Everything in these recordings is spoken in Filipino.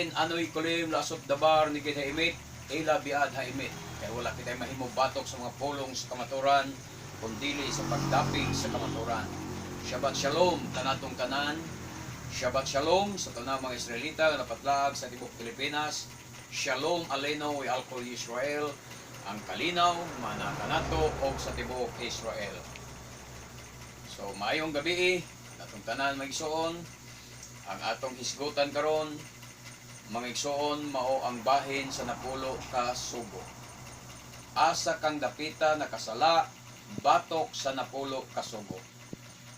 in anoy kulim lasop dabar ni kita imit ila biad ha imit. Kaya wala kita mahimong batok sa mga pulong sa kamaturan kundili sa pagdapig sa kamaturan. Shabbat Shalom kanatong tanan. Shabbat Shalom sa tanang mga Israelita nga napatlag sa tibok Pilipinas. Shalom Aleino we Alkol Israel, ang kalinaw mana kanato og sa tibok Israel. So maayong gabi atong tanan magigsoon. Ang atong hisgutan karon mga igsoon mao ang bahin sa napulo ka sugo. Asa kang dapita nakasala batok sa napulo ka sugo.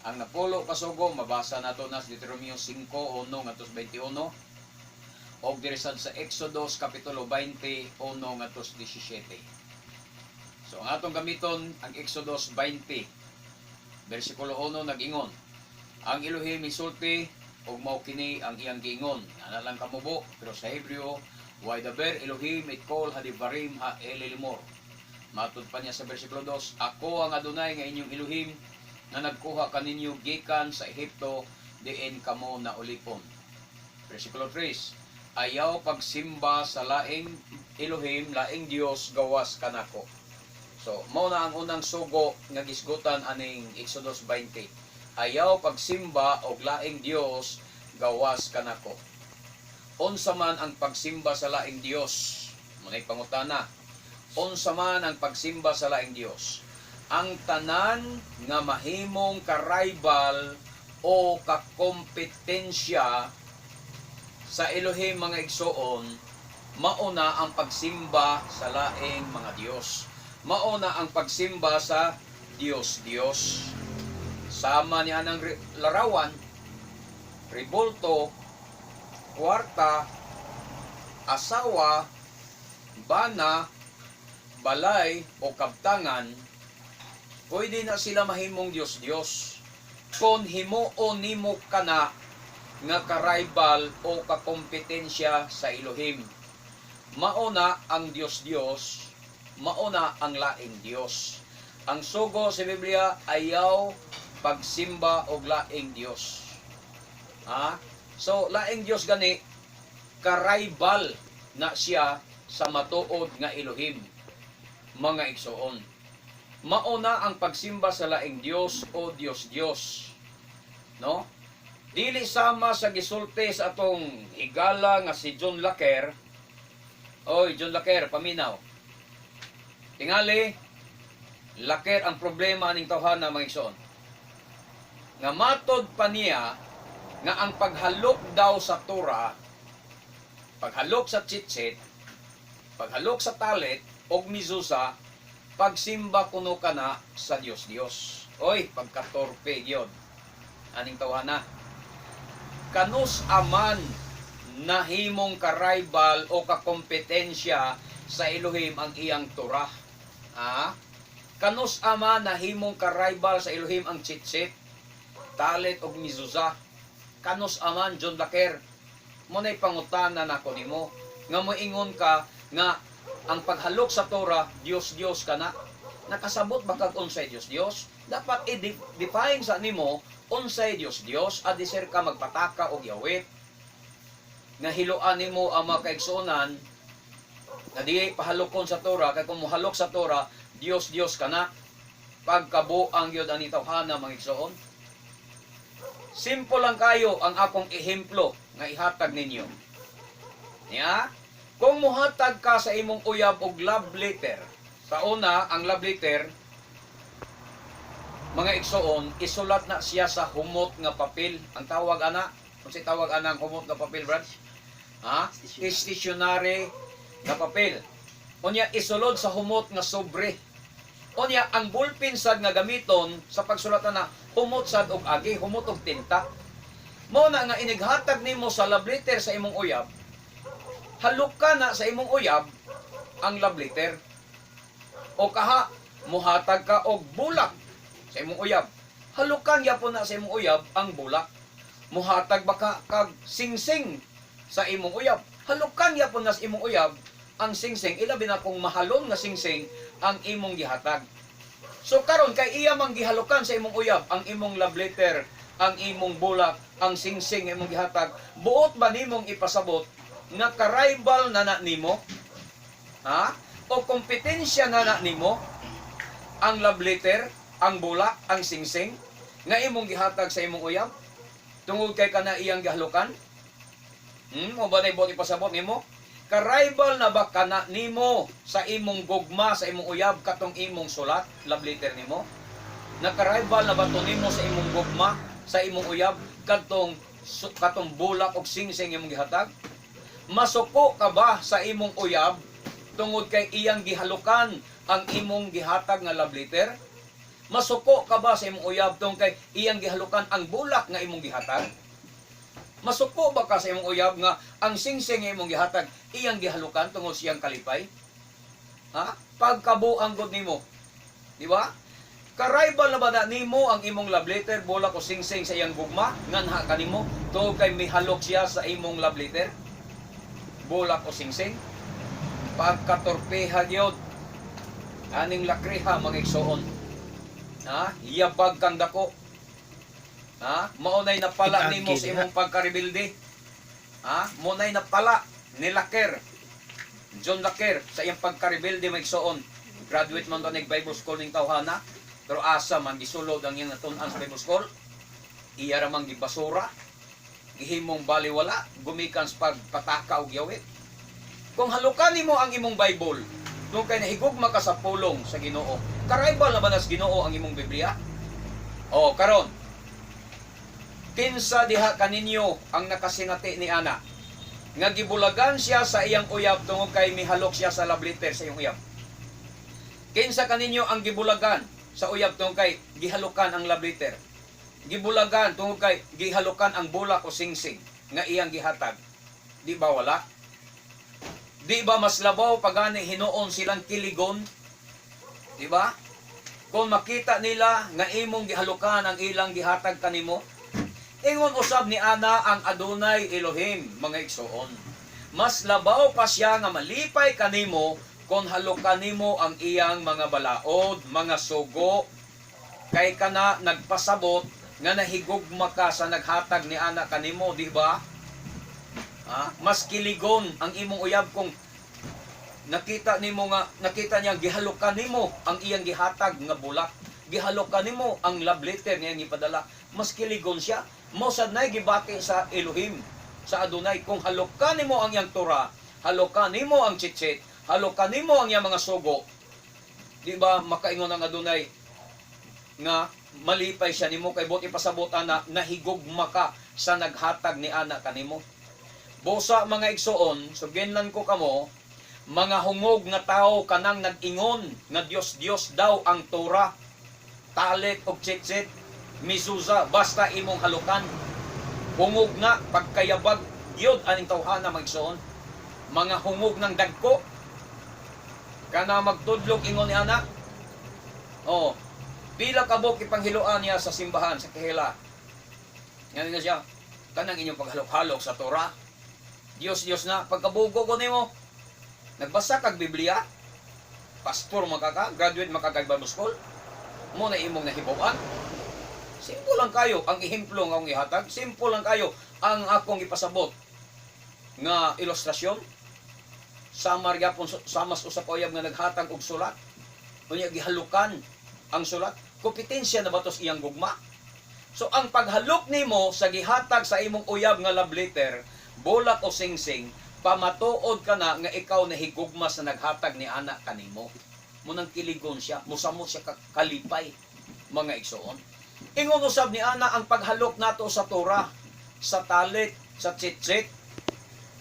Ang napulo ka sugo mabasa nato na sa Deuteronomio 5:1-21 og diresad sa Exodus kapitulo 20:1-17. So ang atong gamiton ang Exodus 20 bersikulo 1 nag-ingon, ang Elohim misulti og mao kini ang iyang giingon. Ana lang kamubo pero sa Hebreo Waidaber Elohim itkol hadivarim ha elilimor. Matud pa niya sa bersikulo 2, ako ang Adonai nga inyong Elohim na nagkuha kaninyo gikan sa Ehipto diin kamo na ulipon. Bersikulo 3, ayaw pagsimba sa laing Elohim, laing Dios gawas kanako. So mao na ang unang sugo nga gisgutan aning Exodus 20. Ayaw pagsimba og laing Dios gawas kanako. Unsa man ang pagsimba sa laing Dios? Munay pangutana. Unsa man ang pagsimba sa laing Dios? Ang tanan nga mahimong ka-rival o kakompetensya sa Elohim mga igsoon, mauna ang pagsimba sa laing mga Dios. Mauna ang pagsimba sa Dios. Sama niya ng larawan, ribulto, kwarta, asawa, bana, balay o kabtangan, pwede na sila mahimong Diyos. Kung himuon nimo ka na nga ka-rival o kakompetensya sa Elohim. Mauna ang Diyos, mauna ang laing Diyos. Ang sugo sa Biblia, ayaw pagsimba og laing Dios. So laing Dios gani ka-rival na siya sa matuod nga Elohim. Mga igsoon, mauna ang pagsimba sa laing Dios o Dios. No? Dili sama sa gisulti sa atong higala nga si John Laker. Oy, John Laker, paminaw. Tingali, Laker ang problema aning tawhana mga igsoon. Nga matod pa niya nga ang paghalok daw sa Torah, paghalok sa tzitzit, paghalok sa talit og mizusa, pagsimba kuno kana sa Dios. Oy, pagkatorpe gyud aning tawhana. Kanus aman nahimong ka-rival o kakompetensya sa Elohim ang iyang Torah. Kanus aman nahimong ka-rival sa Elohim ang tzitzit, talit og mizuza. Kanus aman John Laker, munay pangutana nako nimo nga moingon ka nga ang paghalok sa Torah Dios kana. Nakasabot ba kag unsay Dios? Dapat i-define sa nimo unsay Dios adi sir ka magpataka og yawit nga hiloan nimo ang mga kaigsuonan nga di pahalokon sa Torah. Kay kung mohalok sa Torah Dios kana, pagkabuang gyud ani tawhana mga igsoon. Simple lang kayo ang akong ehemplo nga ihatag ninyo. Kung muhatag ka sa imong uyab og love letter, sa una, ang love letter, mga igsoon, isulat na siya sa humot nga papel. Ang tawag ana, kung si tawag ana ang humot nga papel, Brad? Stationary nga papel. Unya, isulod sa humot nga sobre. Unya, ang ballpen sad nga gamiton sa pagsulat na humot sad og agi, humot og tinta. Mao na nga inighatag nimo sa love letter sa imong uyab, halok ka na sa imong uyab ang love letter. O kaha, muhatag ka og bulak sa imong uyab, halukan yapon na sa imong uyab ang bulak. Muhatag baka kag singsing sa imong uyab, halukan yapon na sa imong uyab ang singsing. Ilabi na kung mahalon nga singsing ang imong gihatag. So karon kay iya mang gihalukan sa imong uyab ang imong love letter, ang imong bulak, ang singsing imong gihatag, buot ba nimong ipasabot nga ka-rival na nimo, ha? O kompetensya na nimo ang love letter, ang bulak, ang singsing nga imong gihatag sa imong uyab tungod kay kana iyang gihalukan? O ba na ibot ipasabot nimo? Ka-rival na ba kana nimo sa imong gugma, sa imong uyab katong imong sulat, love letter nimo? Naka-rival na ba to nimo sa imong gugma, sa imong uyab katong bulak og singsing imong gihatag? Masuko ka ba sa imong uyab tungod kay iyang gihalukan ang imong gihatag nga love letter? Masuko ka ba sa imong uyab tungod kay iyang gihalukan ang bulak nga imong gihatag? Masuko ba ka sa imong uyab nga ang singsing nga imong gihatag iyang gihalukan tungod siyang kalipay? Ha? Pagkabuang gud nimo. Di ba? Ka-rival na ba na nimo ang imong love letter, bulak o singsing sa iyang gugma? Nganha kanimo tungod kay mihalok siya sa imong love letter, bulak o singsing? Pagkatorpeha gyud aning lakriha mga igsoon. Ha? Yabag kang dako. Ha? Maunay napala nimo sa imong pagkarebilde. Ha? Maunay napala ni Laker, John Laker sa iyang pagkarebilde mga igsoon. Graduate man to ning Bible School ning tawhana. Pero asa man gisulod ang iyang natun-an sa Bible School. Iya ra man gibasura, gihimong baliwala, gumikan sa pagpataka og yawit. Kung halukan nimo ang imong Bible, kung kay nahigugma ka sa pulong sa Ginoo, ka-rival na ba nas Ginoo ang imong Biblia? O karon, kinsa diha kaninyo ang nakasingati ni ana nga gibulagan siya sa iyang uyab tungod kay mihalok siya sa love letter sa iyong uyab? Kinsa kaninyo ang gibulagan sa uyab tungod kay gihalukan ang love letter? Gibulagan tungod kay gihalukan ang bulak o singsing nga iyang gihatag? Di ba wala? Di ba mas labaw pagani hinuon silang kiligon? Di ba? Kung makita nila nga imong gihalukan ang ilang gihatag kanimo, ingon usab ni ana ang Adonai Elohim, mga igsoon. Mas labaw pa siya nga malipay kanimo kung halukan nimo ang iyang mga balaod, mga sugo, kay kana nagpasabot nga nahigugma ka sa naghatag ni ana kanimo, di ba? Mas kiligon ang imong uyab kung nakita niya gihalukan nimo ang iyang gihatag nga bulak, gihalukan nimo ang love letter niya gipadala, mas kiligon siya. Mo sad nay gibati sa Elohim, sa Adonai, kung halukan nimo ang iyang Torah, halukan nimo ang tzitzit, halukan nimo ang iyang mga sugo, di ba makaingon ang Adonai nga malipay siya nimo kay buti pasabot ana nahigugma ka sa naghatag ni ana kanimo. Busa mga igsoon, suginlan ko kamo, mga hungog nga tao kanang nag-ingon nga Dios daw ang Torah, talit og tzitzit, misuza basta imong halukan. Hungog na pagkayabag gyud aning tawhana mga igsoon. Mga hungog ng dagko kana magtudlog ingon ni anak. Pila ka buok ipanghiluan niya sa simbahan sa kahila. Ngani nga siya, kanang inyong paghalok-halok sa Torah. Dios na pagkabugo ko nimo. Nagbasa kag Biblia, pastor makaka, graduate makaka Bible School, mo na imong nahibawan. Simple lang kayo ang ehemplo nga akong ihatag, simple lang kayo ang akong ipasabot nga ilustrasyon. Samar gyapon samas usa ka uyab nga naghatag og sulat. Unya gihalukan ang sulat, kompetensya na batos iyang gugma. So ang paghalok nimo sa gihatag sa imong uyab nga love letter, bulak o singsing, pamatuod ka na nga ikaw nahigugma sa naghatag ni anak kanimo. Munang kiligon siya, musamot siya kalipay, mga igsoon. Ingon usab ni ana ang paghalok nato sa Torah, sa talit, sa tzitzit,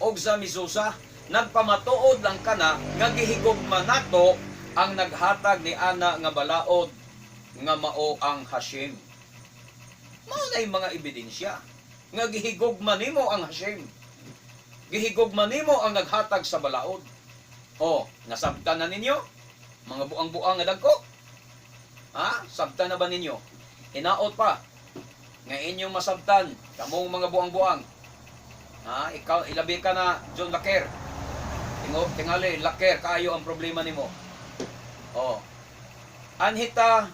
og sa misusa, nagpamatuod lang kana nga gihigugma nato ang naghatag ni ana nga balaod nga mao ang Hashem. Mao nay mga ebidensya nga gihigugma nimo ang Hashem. Gihigugma nimo ang naghatag sa balaod. Nasabtan na ninyo mga buang-buang nga dagko? Sabtan na ba ninyo? Hinaot pa nga inyong masabtan kamong mga buang-buang. Ikaw ilabi ka na John Laker. Tingali Laker kaayo ang problema nimo. Anhita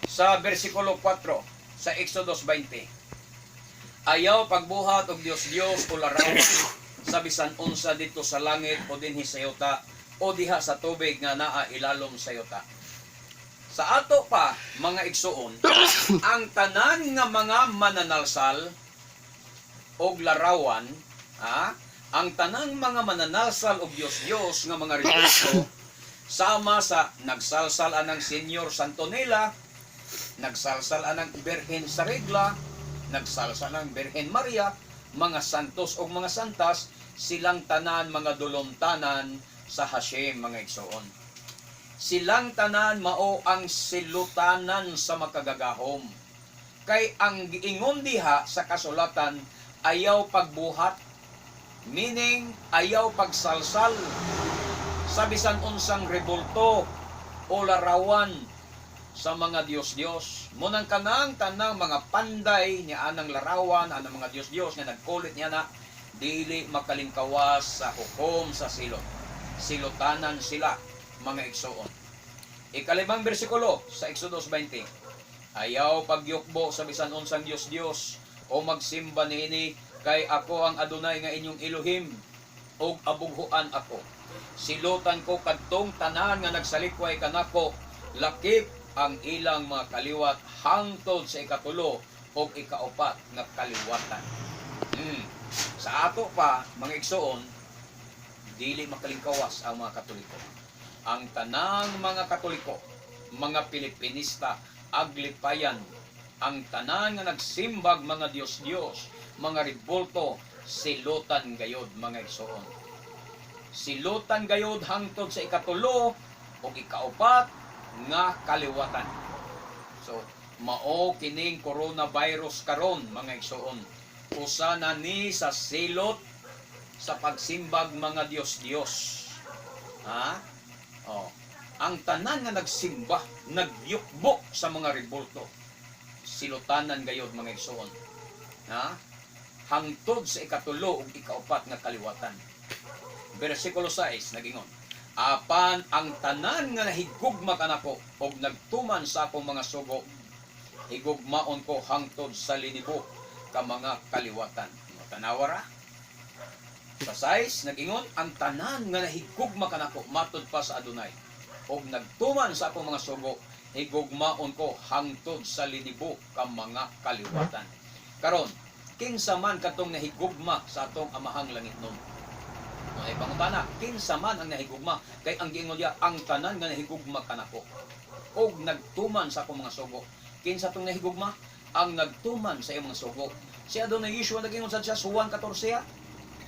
sa bersikulo 4 sa Exodus 20. Ayaw pagbuhat og Dios o laraw sa bisan unsa dito sa langit o dinhi sa yuta o diha sa tubig nga naa ilalom sa yuta. Sa ato pa mga igsuon, ang tanan nga mga mananalsal og larawan, ang tanang mga mananalsal og Dios nga mga religyoso sama sa nagsalsal anang Senyor Santonela, nagsalsal anang Birhen sa Regla, nagsalsal anang Birhen Maria, mga santos o mga santas, silang tanan mga dulomtanan sa Hashem mga igsoon. Silang tanan mao ang silutanan sa makagagahom. Kay ang giingon diha sa kasulatan, ayaw pagbuhat, meaning ayaw pagsalsal sa bisan unsang rebulto o larawan sa mga Diyos-Diyos. Munang kanang tanang mga panday niya anang larawan, anang mga Diyos-Diyos nga nagkulit niya na dili makalingkawas sa hukom sa silot. Silutanan sila, mga igsoon. Ikalimang bersikulo sa Exodus 20. Ayaw pagyukbo sa bisan unsang Diyos-Diyos o magsimba niini, kay ako ang Adonai nga inyong Elohim, og abughuan ako. Silutan ko kadtong tanan nga nagsalikway kanako, lakip ang ilang mga kaliwat hangtod sa ikatulo o ikaupat nga kaliwatan. Sa ato pa, mga igsoon, dili makalingkawas ang mga Katoliko. Ang tanang mga Katoliko, mga Pilipinista, aglipayan, ang tanan nga nagsimbag mga Diyos-Diyos, mga rebulto, silutan gayod mga igsoon. Silutan gayod hangtod sa ikatulo o ikaupat nga kaliwatan. So, mao kining coronavirus karon mga igsoon. Usa na ni sa silot sa pagsimbag mga Diyos-Diyos. Ang tanan nga nagsimba, nagyukbo sa mga rebulto, silutanan gayod mga igsoon. Hangtod sa ikatulo ug ikaupat nga kaliwatan. Bersikulo 6 nagingon, apan ang tanan nga nahigugma kanako og nagtuman sa akong mga sugo, higugmaon ko hangtod sa linibo ka mga kaliwatan. Tanawara. Sa 6 nagingon, ang tanan nga nahigugma kanako matud pa sa Adonai og nagtuman sa akong mga sugo, higugmaon ko hangtod sa linibo ka mga kaliwatan. Karon, kinsa man katong nahigugma sa atong amahang langit nun? Ay pangutana, kinsa man ang nahigugma? Kay ang giingon niya, ang tanan nga nahigugma kanako og nagtuman sa akong mga sugo. Kinsa tong nahigugma? Ang nagtuman sa iyong mga sugo. Si Adonai Yeshua nagingon sa Juan 14,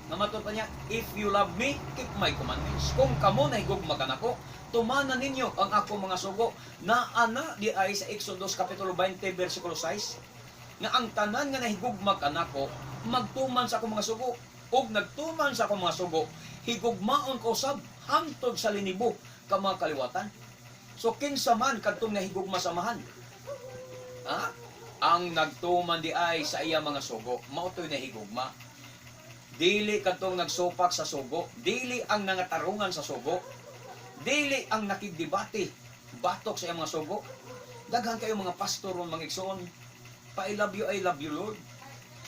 nga matud pa niya, if you love me, keep my commandments. Kung kamo nahigugma kanako, tumanan ninyo ang akong mga sugo. Na ana di ay sa Exodus kapitulo 20 bersikulo 6, nga ang tanan nga nahigugma kanako magtuman sa akong mga sugo, og nagtuman sa akong mga sugo, higugmaon ko sab hangtod sa linibo ka mga kaliwatan. So kinsa man kadtong nahigugma samahan, ang nagtuman di ay sa iya mga sugo, mao toy nahigugma. Dili kadtong nagsupak sa sugo, dili ang nangatarungan sa sugo, dili ang nakigdebate batok sa iyang mga sugo. Daghan kayo mga pastor o mga igsoon, I love you Lord,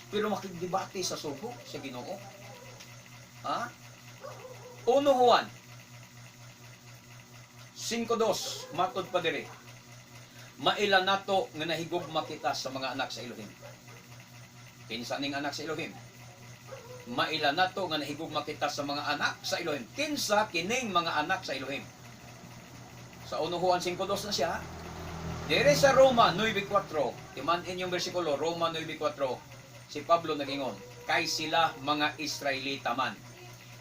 pero makigdebate sa sugo sa Ginoo. Uno Juan 5:2 matod pa diri, maila nato nga nahigugma kita sa mga anak sa Elohim. Kinsa ning anak sa Elohim? Maila nato nga nahigugma kita sa mga anak sa Elohim. Kinsa kining mga anak sa Elohim? Sa 1 Juan 5:2 na siya. Dire sa Roma 9:4, timan-in yung bersikulo, Roma 9:4, si Pablo nagingon, kay sila mga Israelita man.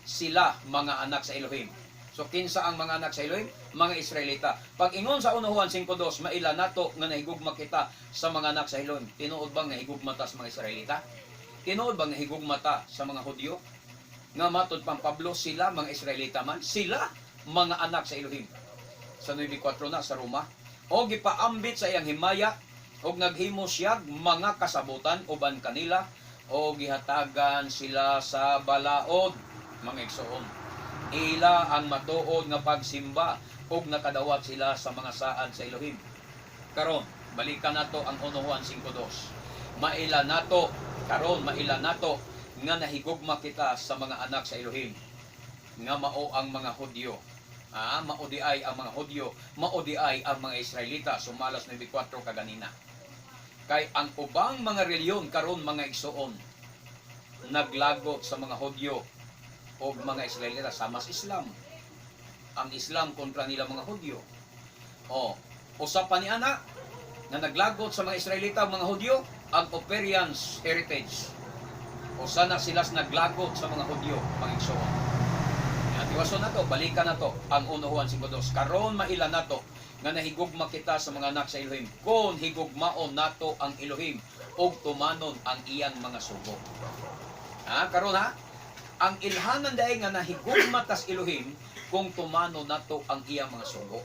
Sila mga anak sa Elohim. So kinsa ang mga anak sa Elohim? Mga Israelita. Pag ingon sa 1 Juan 5:2, maila nato nga nahigugma kita sa mga anak sa Elohim. Tinuod bang nahigugma ta sa mga Israelita? Tinuod bang nahigugma ta sa mga Hudyo? Nga matod pang Pablo, sila mga Israelita man, sila mga anak sa Elohim. Sa 9:4 na sa Roma, o gipaambit sa iyang himaya og naghimo siyag mga kasabutan uban kanila o gihatagan sila sa balaod mga igsoon. Ila ang matuod nga pagsimba og nakadawat sila sa mga saad sa Elohim. Karon balikan nato ang 1 Juan 5:2. Maila nato nga nahigugma kita sa mga anak sa Elohim nga mao ang mga Hudyo. Maudi ay ang mga Hudyo, maudi ay ang mga Israelita. Sumalas 94 kaganina. Kay ang ubang mga reliyon karon mga igsoon naglagot sa mga Hudyo o mga Israelita sama sa Islam. Ang Islam kontra nila mga Hudyo. Usap pa ni ana na naglagot sa mga Israelita o mga Hudyo ang Operians heritage. Usa na sila naglagot sa mga Hudyo, mga igsoon. Iwason na to, balikan na to ang 1 Juan 5:2. Karon mailan na to nga nahigugma kita sa mga anak sa Elohim. Kung higugmaon nato ang Elohim og tumanon ang iyang mga sugo. Karon ang ilhanan dai nga nahigugma tas Elohim kung tumano nato ang iyang mga sugo.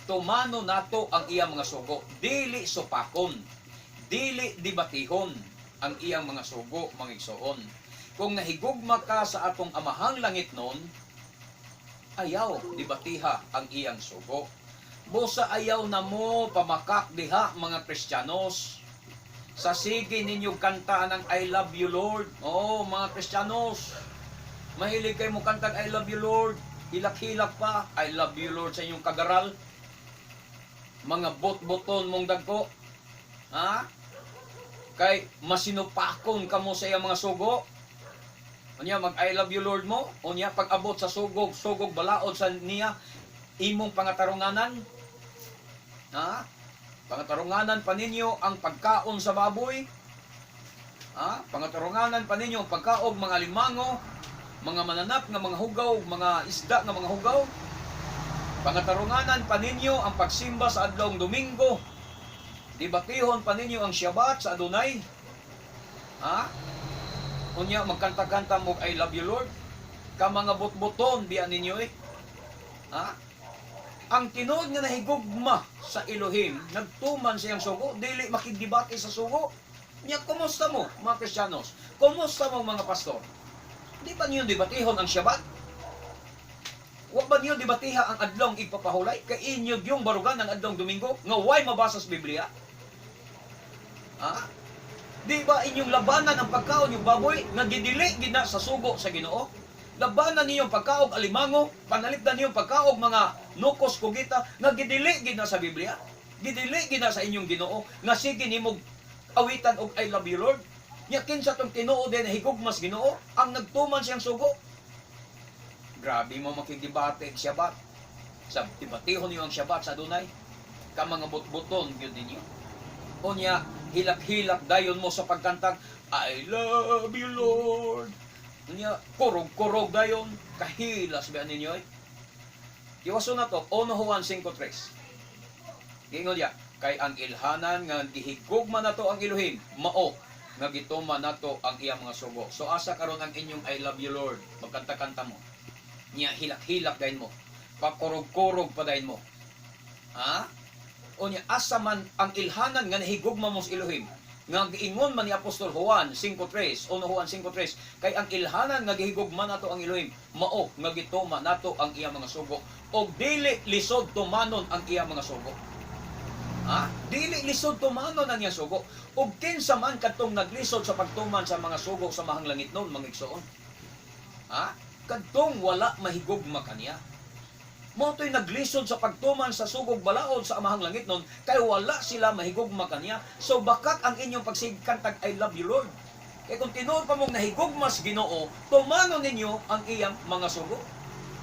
Tumano nato ang iyang mga sugo, dili supakon, dili dibatihon ang iyang mga sugo, mga igsoon. Kung nahigugma ka sa atong amahang langit nun, ayaw dibatiha ang iyang sugo. Busa ayaw na mo pamakak diha mga Kristiyanos. Sa sige ninyo kanta ng I love you Lord. Mga Kristiyanos, mahilig kayo mo kantang I love you Lord. Hilak-hilak pa, I love you Lord sa inyong kagaral. Mga bot-boton mong dagko. Kay masinupakon ka mo sa iyang mga sugo. Unya mag I love you Lord mo, unya pag abot sa sugog balaod sa niya imong pangatarunganan. Pangatarunganan pa ninyo ang pagkaon sa baboy. Pangatarunganan pa ninyo ang pagkaog mga limango, mga mananap nga mga hugaw, mga isda nga mga hugaw. Pangatarunganan pa ninyo ang pagsimba sa adlong Domingo. Dibatihon pa ninyo ang Shabbat sa Adonai. Unya magkanta-kanta mo I love you Lord. Ka mga bot-boton biya ninyo Ang tinuod nga nahigugma sa Elohim, nagtuman siyang sugo, dili makidibate sa sugo. Nya kumusta mo mga Kristiyanos? Kumusta mo mga pastor? Di ba niyo debatihon ang Shabbat? Wa ba niyo debatiha ang adlong ipapahulay? Kay inyo yung barugan ng adlong Domingo nga way mabasa sa Biblia? Di ba inyong labanan ang pagkaon yung baboy nga gidili gina sa sugo sa Ginoo? Labanan niyo pagkaog alimango, panalitan niyo pagkaog mga nukos kugita nga gidili gina sa Biblia. Gidili gina sa inyong Ginoo nga sige nimo awitan og I love you Lord. Nya kinsa tong Tinoo din higugmas Ginoo ang nagtuman siyang sugo. Grabe mo makigdebate og Shabbat. Sa debatehon niyo ang Shabbat sa Adonai. Ka mga bot-boton gyud ninyo. Unya hilak-hilak dayon mo sa pagkantang I love you Lord. Unya kurog-kurog dayon kahilas ba ninyo Iwaso na to 1 Juan 5:3. Gingon ya kay ang ilhanan nga gihigugma nato ang Elohim mao nga gituman nato ang iyang mga sugo. So asa karon ang inyong I love you Lord, magkanta-kanta mo. Nya hilak-hilak dayon mo. Pakurog-kurog pa dayon mo. Unya asa man ang ilhanan nga nahigugma mo sa Elohim nga giingon man ni Apostol Juan 5:3, 1 Juan 5:3, kay ang ilhanan nga gihigugma nato ang Elohim mao nga gituma nato ang iyang mga sugo og dili lisod tumanon ang iyang mga sugo. Dili lisod tumanon ang iyang sugo. Ug kinsa man kadtong naglisod sa pagtuman sa mga sugo sa mahang langit nun, mga igsoon. Kadtong wala mahigugma kaniya. Mo to'y naglisod sa pagtuman sa sugog balaod sa amahang langit nun, kay wala sila mahigugma kaniya. So bakat ang inyong pagsigkantag I love you Lord. Kaya kung tinuod pa mong nahigugmas Ginoo, tumano ninyo ang iyang mga sugo.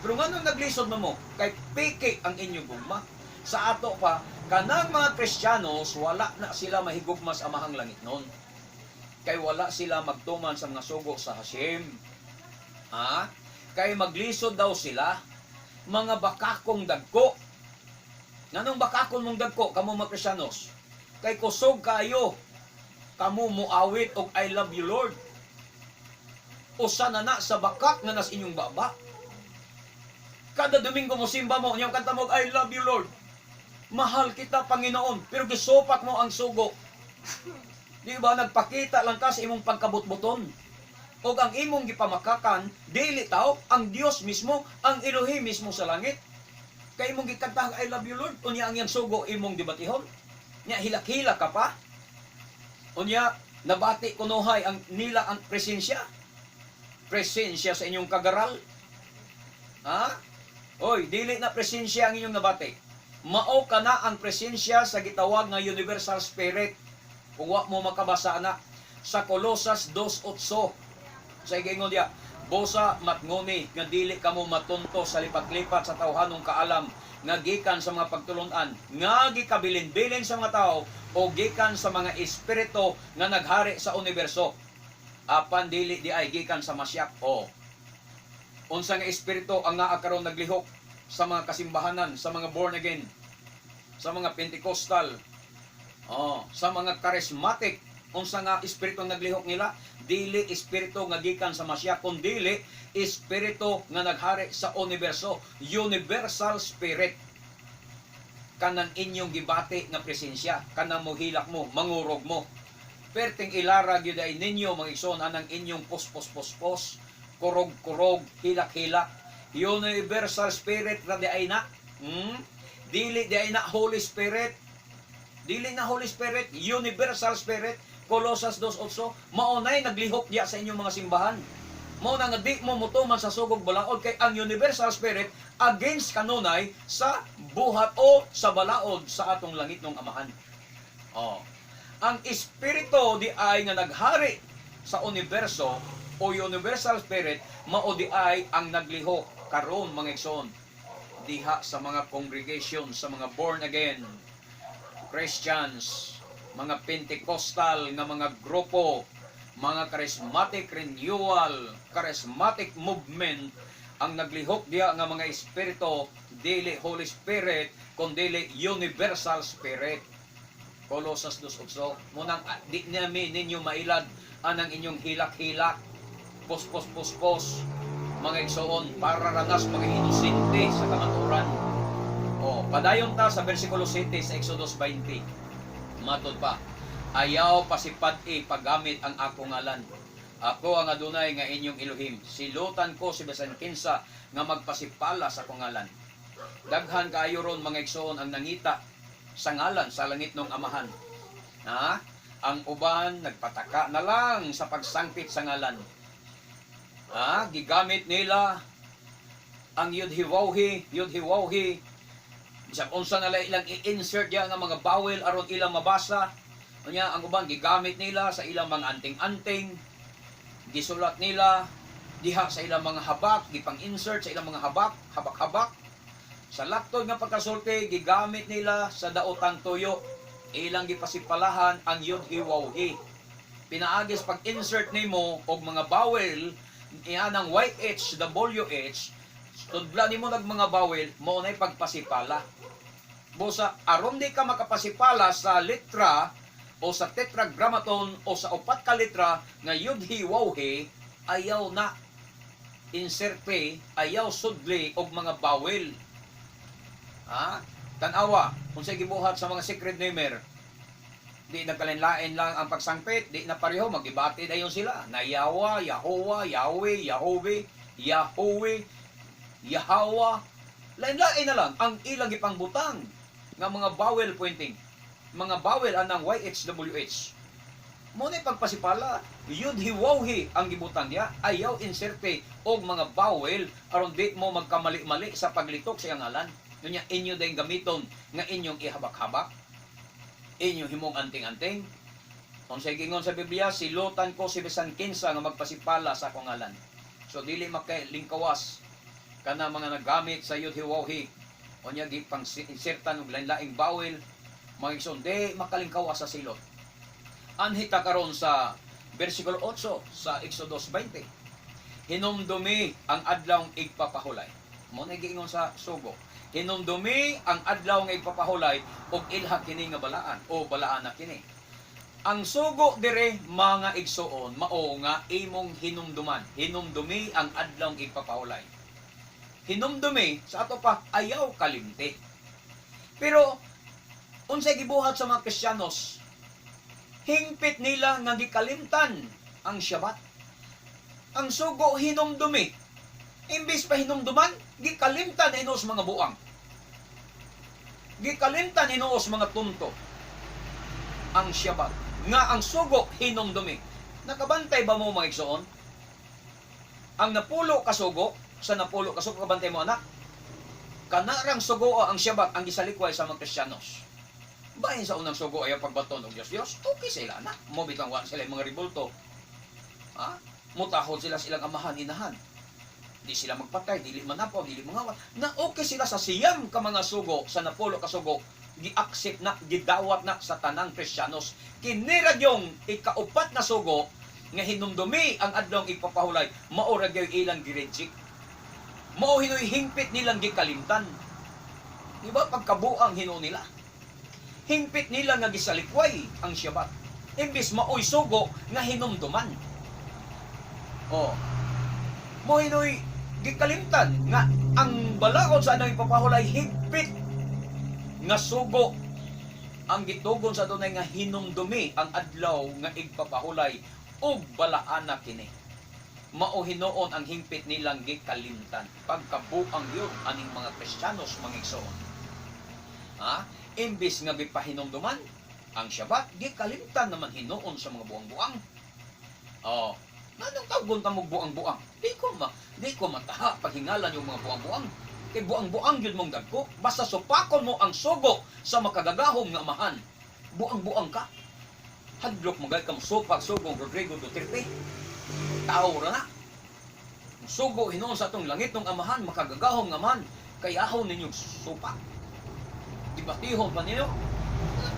Pero nga nung naglisod mo, kay piki ang inyong gugma. Sa ato pa, kanang mga Kristiyanos, wala na sila mahigugmas amahang langit nun. Kay wala sila magtuman sa mga sugo sa Hashem. Kay maglisod daw sila, mga bakakong dagko. Nanong bakakon mong dagko, kamo mga Kristiyanos? Kay kusog kayo, kamo muawit og I love you Lord. Usa na sa bakak nga nas inyong baba. Kada Domingo mo simba mo, inyong kanta mo I love you Lord. Mahal kita Panginoon, pero gisupak mo ang sugo. Di ba nagpakita lang ka sa imong pagkabutbuton? O ang imong gipamakakan, dili tao, ang Dios mismo, ang Elohim mismo sa langit. Kay imong gikanta I love you Lord, unya ang yang sugo imong debatihon. Nya hilak-hilak ka pa. Unya Nabati kunuhay ang nila ang presensya. Presensya sa inyong kagaral. Ha? Oy, dili na presensya ang inyong nabati. Mao kana ang presensya sa gitawag nga Universal Spirit. Kung wa mo makabasa na sa Colosas 2:8. Sa igingon dia, bosa matnguni nga dili kamo matunto sa lipat-lipat sa tawhanong kaalam nga gikan sa mga pagtulon-an, nga gikabilin-bilin sa mga tao o gikan sa mga espiritu nga naghari sa universo. Apan dili di ay gikan sa masyak o unsa nga espiritu ang naa karon naglihok sa mga kasimbahanan, sa mga born again, sa mga Pentecostal, sa mga charismatic. Unsa nga espiritu ang naglihok nila? Dili espiritu nga gikan sa masya, kundi espiritu nga naghari sa universo, universal spirit. Kanang inyong gibati nga presensya, kanang mohilak mo, mangurog mo. Perting ilara gyud ay ninyo mga igsoon anang inyong pos, kurog-kurog, hilak-hilak. Universal spirit ra di ay na. Dili di ay na Holy Spirit. Dili na Holy Spirit, universal spirit. Colosas 2:8, maunay naglihok diya sa inyong mga simbahan. Mao na nga di mo mutuman sa sugog balaod kay ang universal spirit against kanunay sa buhat o sa balaod sa atong langit ng amahan. Ang espiritu di ay nga naghari sa universo o universal spirit, mao di ay ang naglihok karon mga igsoon diha sa mga congregation, sa mga born again Christians, mga Pentecostal nga mga grupo, mga charismatic renewal, charismatic movement, ang naglihok diya nga mga espiritu, dili Holy Spirit, kundi universal spirit. Colosas 2:8. Munang di namin ninyo mailad anang inyong hilak-hilak, pos, mga igsoon, para ranas mga inosente sa kamaturan. Padayon ta sa versikulo 7 sa Exodus 20. Matod pa, ayaw pasipad paggamit ang ako ngalan. Ako ang Adonai nga inyong Elohim. Silutan ko si bisan kinsa nga magpasipala sa akong ngalan. Daghan kaayo ron mga igsoon ang nangita sa ngalan sa langit ng amahan. Ang uban nagpataka na lang sa pagsangpit sa ngalan. Gigamit nila ang yudhiwawhi, bisag unsa na ilang i-insert diya nga mga bawel aron ilang mabasa. Unya ang uban gigamit nila sa ilang mga anting-anting, gisulat nila diha sa ilang mga habak, gipang-insert sa ilang mga habak-habak. Sa laktod nga pagkasulti gigamit nila sa daotang tuyo, ilang gipasipalahan ang yudhiwawhi. Pinaagis pag-insert nimo og mga bawel iyanang YH, WH, tudla nimo nag mga bawel, mo na pagpasipala. Busa aron di ka makapasipala sa litra o sa tetragrammaton o sa upat ka litra nga yudhi-wawhi, ayaw na inserte, ayaw sudli og mga bawel. Tanawa, kung sa gibuhat sa mga secret namer, di nagkalinlain lang ang pagsangpit, di na pareho, magibati dayon sila. Na Yawa, Yahowa, Yahweh, Yahweh, Yahweh, Yahawa. Lain-lain na lang ang ilang ipangbutang nga mga bawel pointing. Mga bawel anang YHWH. Muna pagpasipala, yudhi-wawhi ang gibutang niya, ayaw inserte og mga bawel aron di mo magkamali-mali sa paglitok sa iyang ngalan. Nunya inyo dayong gamiton nga inyong ihabak-habak, inyong himong anting-anting. Kung sa gingon sa Biblia, silutan ko si bisan kinsa nga magpasipala sa akong ngalan. So dili makalingkawas kana mga nagamit sa yudhi-wawhi. Unya gipang insertan og lain-laing bawel, mga igsoon, di makalingkawas sa silot. Anhita karon sa versikulo 8 sa Exodus 20. Hinumdumi ang adlaw ng igpapahulay. Mo na giingon sa sugo. Hinumdumi ang adlaw nga igpapahulay og ilha kini nga balaan o balaan na kini. Ang sugo dire mga igsoon mao nga imong hinumduman. Hinumdumi ang adlaw ng igpapahulay. Hinumdumi sa ato pa ayaw kalimti. Pero unsay gibuhat sa mga Kristiyanos, hingpit nila nga gikalimtan ang Shabbat. Ang sugo hinumdumi. Imbis pa hinumduman, gikalimtan inos mga buang. Gikalimtan inos mga tunto ang Shabbat. nga ang sugo hinumdumi. Nakabantay ba mo mga igsoon? Ang napulo ka sugo, sa napulo ka sugo, kabantay mo anak? Kanarang sugo ang Shabbat ang gisalikway sa mga Kristiyanos. Bahin sa unang sugo ay pagbaton og Diyos, okay sila na. Mo bitang wa sila mga ribulto. Ha? Mutahod sila silang amahan, inahan. Di sila magpatay, dili manapaw, dili mangawat. Na okay sila sa siyam ka mga sugo, sa napulo ka sugo, gi-accept na, gidawat na sa tanang Kristiyanos. Kinira yung ikaupat na sugo, nga hinumdumi ang adlong ipapahulay, maura gyud ilang girejik. Mao hinoy hingpit nilang gikalimtan. Di ba pagkabuang hino nila? Hingpit nila nga gisalikway ang Shabbat. Imbis maoy sugo nga hinumduman. Oh. Mo hinoy gikalimtan nga ang balaod sa anang ipapahulay higpit nga sugo ang gitugon sa dunay nga hinumdumi ang adlaw nga igpapahulay ug balaan na kini. Mao hinuon ang hingpit nilang gikalimtan. Pagkabuang yun aning mga Kristiyanos mga igsoon. Ha? Imbis nga gipahinumduman ang Shabbat, gikalimtan naman hinuon sa mga buang-buang. Oh, nanong tawgon ta mo buang-buang? Di ko mataha paghingalan yung mga buang-buang. Kay buang-buang yun mong dagko, basta supakon mo ang sugo sa makagagahom nga amahan. Buang-buang ka. Hadlok mo gayud kang supag-sugong Rodrigo Duterte. Tao ra na. Sugo hinuon sa atong langit ng amahan, makagagahom nga man, kayahon ninyong supa. Dibatihon pa ninyo.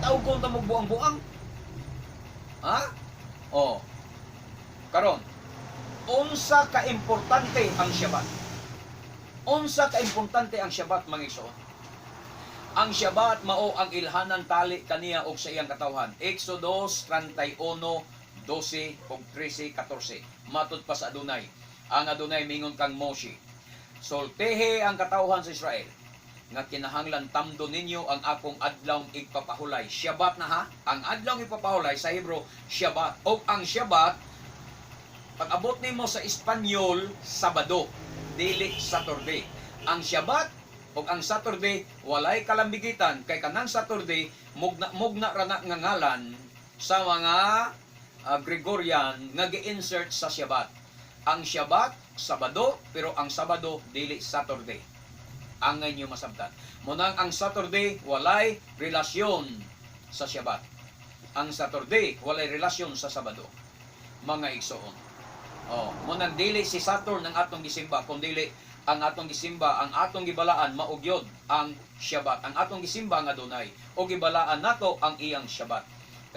Tawag ko na magbuang-buang. Ha? O. Karon, unsa ka-importante ang Shabbat? Unsa ka-importante ang Shabbat, mga igsoon? Ang Shabbat mao ang ilhanan tali kaniya og sa iyang katawhan. Exodus 31:12 ug 13:14. Matud pa sa Adonai. Ang Adonai mingon kang Moshe, sultihi ang katawhan sa Israel nga kinahanglan tamdo ninyo ang akong adlaw igpapahulay. Shabbat na ha? Ang adlaw igpapahulay sa Hebro, Shabbat. O ang Shabbat, pag abot nimo sa Espanyol, Sabado, dili Saturday. Ang Shabbat o ang Saturday, walay kalambigitan. Kay kanang Saturday, mugna ra na nga ngalan sa mga Gregorian nga gi-insert sa Shabbat. Ang Shabbat, Sabado, pero ang Sabado, dili Saturday. Ang ngayon yung masabtan. Munang ang Saturday, walay relasyon sa Shabbat. Ang Saturday, walay relasyon sa Sabado. Mga igsoon. Oh, munang dili si Saturn ang atong gisimba, kundi ang atong gisimba, ang atong gibalaan, maugyod ang Shabbat. Ang atong gisimba ang Adonai. O gibalaan nato ang iyang Shabbat.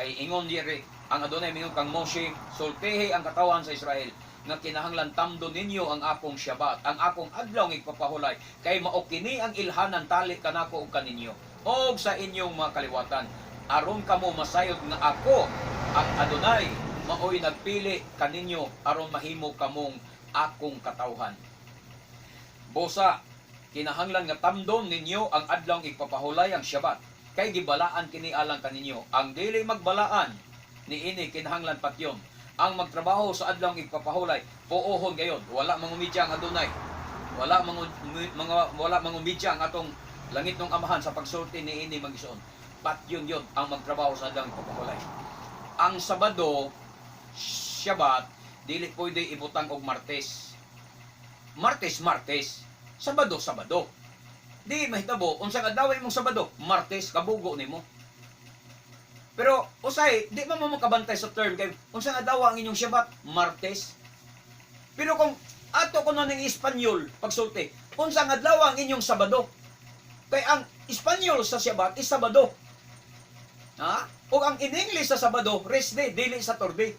Kay ingon diri, ang Adonai mingon kang Moshe, sultihi ang katawan sa Israel, nga kinahanglan tamdo ninyo ang akong Shabbat, ang akong adlaw ng igpapahulay, kay mao kini ang ilhanan tali kanako ug kaninyo, og sa inyong mga kaliwatan, aron kamo masayod nga ako, ang Adonai, maoy nagpili kaninyo aron mahimo kamong akong katawhan. Bosa, kinahanglan nga tamdon ninyo ang adlaw ng igpapahulay, ang Shabbat, kay gibalaan kini alang kaninyo. Ang dili magbalaan niini kinahanglan patyon. Ang magtrabaho sa adlaw ng igpapahulay, puohon gayon. Wala mangumidya ang Adonai. Wala mangumidya ang atong langit ng amahan sa pagsulti ni ini mag-ison. Patyon yon ang magtrabaho sa adlaw ng igpapahulay. Ang Sabado, Shabbat, dili pwede ibutang og Martes. Martes. Sabado. Di mahitabo unsang adlaw imong Sabado, Martes kabugo nimo. Pero usay, di man mo makabantay sa term kay unsang adlaw ang inyong Shabbat, Martes. Pero kung ato ko na ning Espanyol pagsulti, unsang adlaw ang inyong Sabado? Kay ang Espanyol sa Shabbat is Sabado. Ha? O ang in English sa Sabado, rest day, dili Saturday.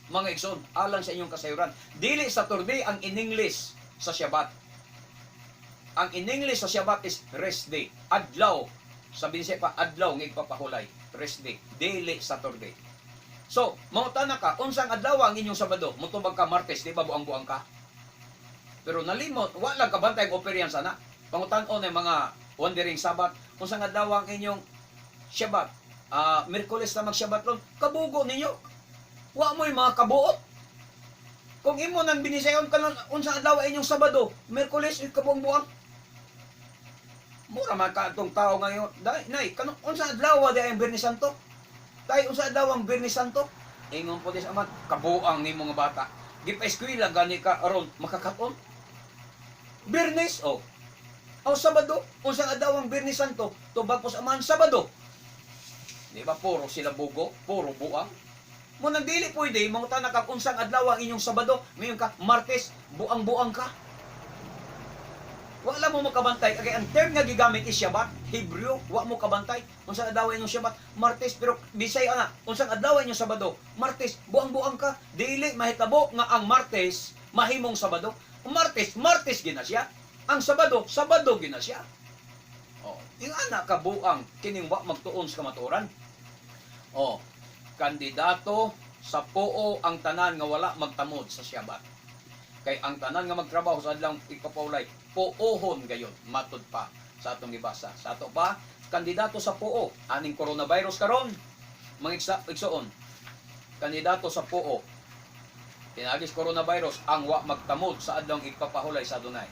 Mga igsoon, alang sa inyong kasayuran, dili Saturday ang in English sa Shabbat. Ang in English sa Shabbat is rest day. Adlaw. Sabihin siya pa, adlaw ng igpapahulay. Rest day. Daily Saturday. So, mautana ka, unsang adlaw ang inyong Sabado? Mutubag ka Martes, di ba buang-buang ka? Pero nalimot, wala ka bantay ang operyan sana. Pangutan-on ng mga wandering Sabat, unsang adlaw ang inyong Shabbat? Miyerkules na mag-Shabbat ron, kabugo ninyo. Wa mo'y mga kabuot. Kung imo nang binisayon ka lang, unsang adlaw ang inyong Sabado? Miyerkules, kabuang-buang. Mura man ka itong tao ngayon. Nay, unsa adlaw di ang Biyernes Santo? Tay unsa daw ang Birnis Santo? Ingon po dis amat, kabuang ni mga bata. Gipa-eskwela gani ka aron makakaton. Birnis oh. O Sabado, unsa daw ang Birnis Santo? Tubag po sa amahan Sabado. Di ba puro sila bugo, puro buang? Mo nang dili pwede mangutan na kag unsang adlaw ang inyong Sabado, ngayon ka Martes, buang-buang ka. Wala mo makabantay kay ang term nga gigamit is Shabbat, Hebreo, wa mo kabantay. Unsang adlaw inyong Shabbat, Martes, pero Bisaya na, unsang adlaw inyong Sabado, Martes, buang-buang ka. Dili mahitabo nga ang Martes mahimong Sabado. Ang Martes, Martes gina siya. Ang Sabado, Sabado gina siya. Oh, yung anak ka buang kining wa magtuon sa kamatuoran. Oh, kandidato sa puo ang tanan nga wala magtamod sa Shabbat. Kay ang tanan nga magtrabaho sa adlang ipapawlay, puohon gayon, matud pa sa atong gibasa. Sa ato pa, kandidato sa puo, aning coronavirus karon, mga igsoon, kandidato sa puo, tinagis coronavirus, ang wa magtamod sa adlang ipapahulay sa Adonai.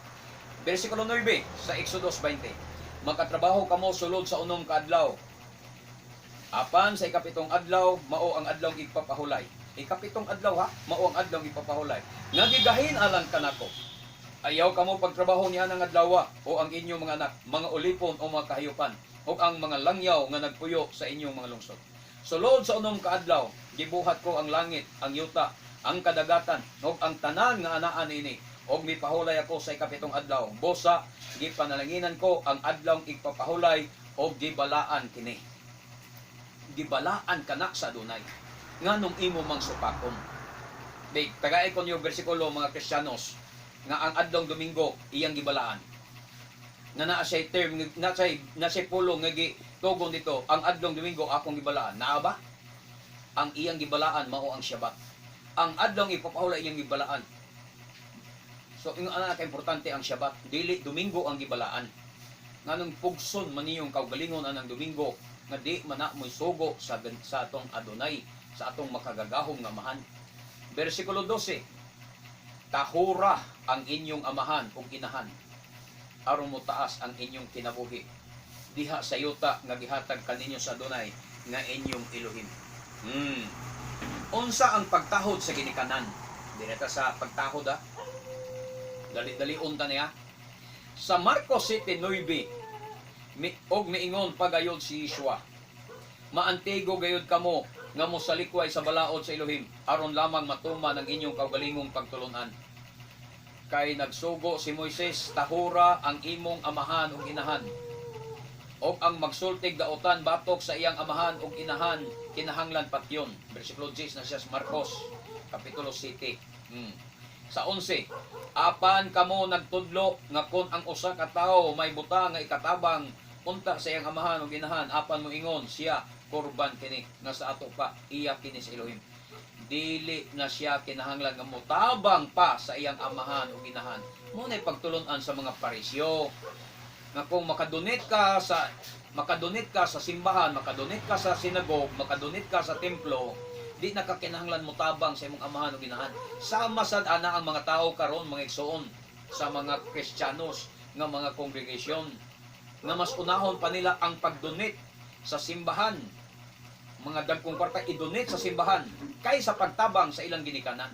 Versikulo 9 sa Exodus 20, makatrabaho kamo sulod sa unom ka adlaw. Apan sa ikapitong adlaw, mao ang adlaw ipapahulay. Ikapitong adlaw ha, mao ang adlaw ipapahulay. Nga gigahin alang kanako. Ayaw kamo pagtrabaho niya ng adlaw o ang inyong mga anak, mga ulipon o mga kahayupan, o ang mga langyaw nga nagpuyo sa inyong mga lungsod. Sulod sa unom ka adlaw, gibuhat ko ang langit, ang yuta, ang kadagatan, o ang tanan nga anaan ini, o mipahulay ako sa ikapitong adlaw. Bosa, gipanalanginan ko ang adlaw ipapahulay o gibalaan kini. Gibalaan kana sa Adonai nganong imo mang supakon. Di tagay kon yung bersikulo mga Kristiyanos nga ang adlaw Domingo iyang gibalaan. Nga naa siya term na siya pulong nga gitugon dito, ang adlaw Domingo akong gibalaan. Naa ba? Ang iyang gibalaan mao ang Shabbat. Ang adlaw ipapahulay iyang gibalaan. So ing ana ka importante ang Shabbat, dili Domingo ang gibalaan. Nganong pugson man niyong kaugalingon anang Domingo nga di man na mo'y sugo sa atong Adonai, sa atong makagagahong nga amahan. Versikulo 12, tahura ang inyong amahan o inahan, aron mo taas ang inyong kinabuhi, diha sa yuta nga gihatag kaninyo sa Adonai nga inyong Elohim. Unsa ang pagtahod sa ginikanan? Dineta sa pagtahod ha. Dali-dali unta niya. Sa Marcos 7:9, og miingon pagayod si Yeshua, maantigo gayod kamo nga mosalikway sa balaod sa Elohim, aron lamang matuman ang inyong kaugalingong pagtulunan. Kay nagsugo si Moises, tahura ang imong amahan ug inahan, og ang magsultig daotan batok sa iyang amahan ug inahan, kinahanglan patyon. Versikulo 10 na siya sa Marcos, kapitulo 7. Sa 11, apan kamo nagtudlo nga kon ang usa ka tawo may butang nga ikatabang unta sa iyang amahan ug inahan, apan moingon siya kurban kini nga sa ato pa iya kini sa Elohim. Dili na siya kinahanglan nga motabang pa sa iyang amahan ug inahan. Mo nay pagtulon-an sa mga parisyo nga kung makadonate ka sa simbahan, makadonate ka sa sinagog, makadonate ka sa templo, di na ka kinahanglan motabang sa imong amahan ug inahan. Sama sad ana ang mga tao karon, mga igsoon, sa mga Kristiyanos nga mga kongregasyon nga mas unahon pa nila ang pagdonate sa simbahan, mga dagkong kwarta i-donate sa simbahan kaysa pagtabang sa ilang ginikanan.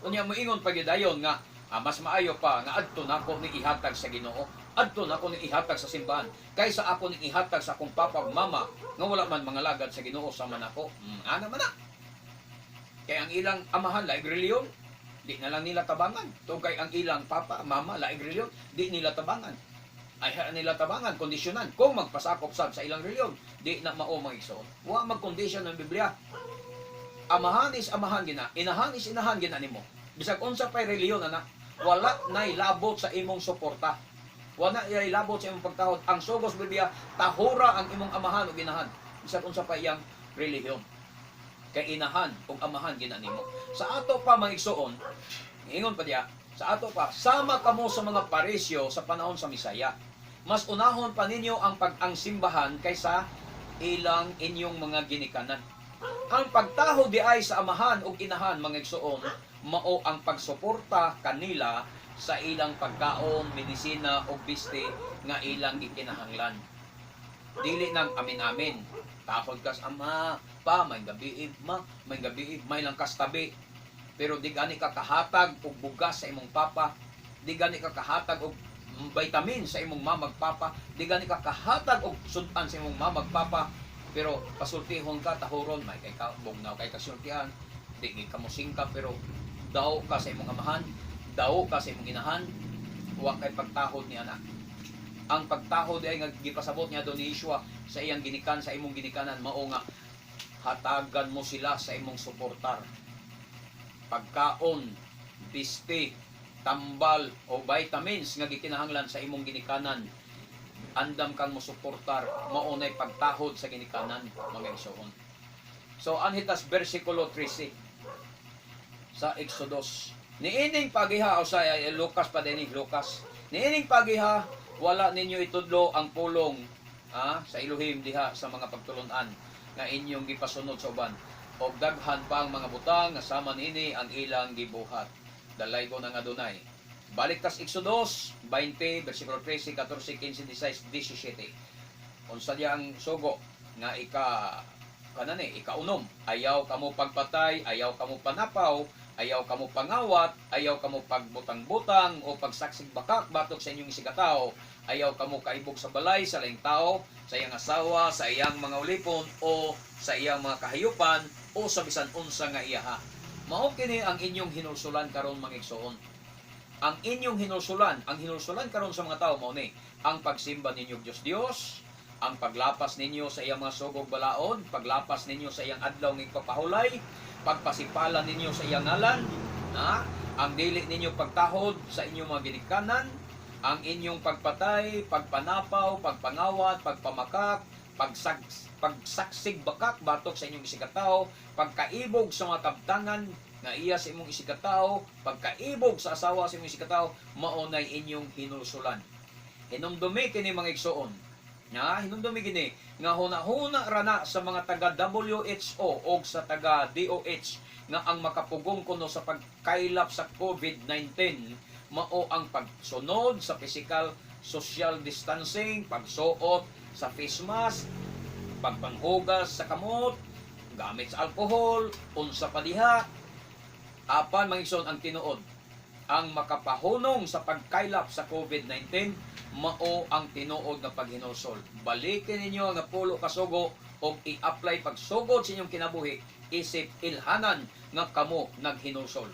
Unya moingon pagyudayon nga mas maayo pa nga adto nako ni ihatag sa Ginoo, adto nako ni ihatag sa simbahan kaysa ako ni ihatag sa akong papa ug mama nga wala man mga lagad sa Ginoo sama nako. Ana man na. Kay ang ilang amahan laig reliyon, di na lang nila tabangan. Tugay ang ilang papa, mama laig reliyon, di nila tabangan. Ay nila tabangan, kondisyonan. Kung magpasakop sad sa ilang reliyon, di na mao magigsoon. Wa magkondisyon ng Biblia. Amahan is amahan gina, inahan is inahan gina nimo. Bisag unsa pay reliyon ana, wala nay labot sa imong suporta. Wala nay labot sa imong pagtahod. Ang sugos Biblia, tahura ang imong amahan ug inahan. Bisag unsa pa iyang relihiyon. Kay inahan ug amahan gina nimo. Sa ato pa magigsoon, ingon pa diya, sa ato pa, sama kamo sa mga parisyo sa panahon sa Misaya. Mas unahon pa ninyo ang ang simbahan kaysa ilang inyong mga ginikanan. Ang pagtaho di ay sa amahan o inahan, mga igsoon, mao ang pagsuporta kanila sa ilang pagkaon, medisina o biste nga ilang ikinahanglan. Dili nang amin-amin. Takod kas ama, pa, may gabi ma, may gabi may langkas tabi. Pero di gani ka kahatag og bugas sa imong papa, di gani ka kahatag og vitamin sa imong mamagpapa, di gani ka kahatag og sudan sa imong mamagpapa, pero pasultihon ka tahuron may kay ka bugnaw kay kasultihan, di ka mo singka pero daw ka sa imong amahan, daw ka sa imong inahan, wa kay pagtahod ni anak. Ang pagtahod ay nga gipasabot niya do ni Yeshua sa iyang ginikan, sa imong ginikanan mao nga hatagan mo sila sa imong suportar. Pagkaon, biste, tambal o vitamins nga gikinahanglan sa imong ginikanan, andam kang mo suportar, mao nay pagtahod sa ginikanan mga igsoon. So anhitas bersikulo 13 sa Exodus. Niining pagiha o sa Lucas pa din Lucas. Niining pagiha wala ninyo itudlo ang pulong sa Elohim diha sa mga pagtulunan nga inyong gipasunod sa uban. Og daghan pa ang mga butang nga sama niini ang ilang gibuhat. Dalay ko ng Adonai. Balik tas Exodus 20 versikulo 13, 14, 15, 16, 17. Unsa diya ang sugo nga ikaunom. Ayaw kamo pagpatay, ayaw kamo panapaw, ayaw kamo pangawat, ayaw kamo pagbutang-butang o pagsaksig bakak batok sa inyong isigataw, ayaw kamo kaibog sa balay sa laing tao, sa iyang asawa, sa iyang mga ulipon o sa iyang mga kahayupan o sa bisan unsa nga iyaha. Mao kini ang inyong hinulsulan karon mga igsoon. Ang inyong hinulsulan, ang hinulsulan karon sa mga tao mao ni ang pagsimba ninyo Diyos, ang paglapas ninyo sa iyang mga sugog balaod, paglapas ninyo sa iyang adlaw ng pagpahulay, pagpasipalan ninyo sa iyang ngalan, ang dili ninyo pagtahod sa inyong mga ginikanan, ang inyong pagpatay, pagpanapaw, pagpangawat, pagpamakak, pagsaksig bakak batok sa inyong isigataw, pagkaibog sa mga kabtangan nga iya sa imong isigataw, pagkaibog sa asawa sa imong isigataw, maunay inyong hinulsulan. Hinumdumi kini mga igsoon. Hinumdumi kini nga huna-huna rana sa mga taga WHO o sa taga DOH nga ang makapugong kuno sa pagkailap sa COVID-19 mao ang pagsunod sa physical social distancing, pagsuot sa face mask, pagpanghugas sa kamot, gamit sa alcohol, unsa pa diha. Apan mga igsoon ang tinuod, ang makapahunong sa pagkailap sa COVID-19 mao ang tinuod nga paghinulsol. Balikin ninyo nga pulo ka sugo o i-apply pagsugod sa inyong kinabuhi, isip ilhanan nga kamo naghinulsol.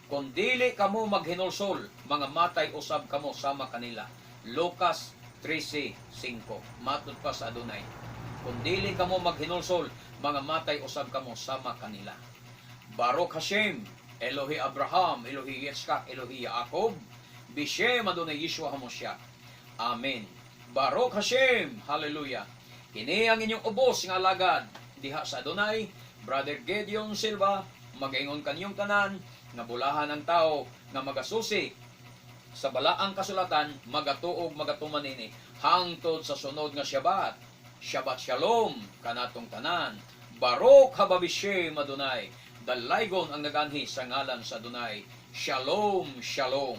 Kung dili kamo maghinulsol, mga matay usab kamo sama kanila. Lucas 13:5. Matud pa sa Adonai. Kung dili kamo maghinulsol, mga matay usab kamo sama kanila. Baruch Hashem, Elohi Abraham, Elohi Yitzchak, Elohi Yaakov, Bishem Adonai Yeshua HaMashiach. Amen. Baruch Hashem, hallelujah. Kini ang inyong ubos nga alagad diha sa Adonai, Brother Gideon Silva, magaingon kanyong tanan, nga bulahan ang tao nga magasusi sa balaang kasulatan, magatuog magatuman ini hangtod sa sunod nga Shabbat. Shabbat Shalom kanatong tanan. Baruch haba Bishem Adonai. Dalaygon ang naganhi sa ngalan sa Adonai. Shalom, Shalom.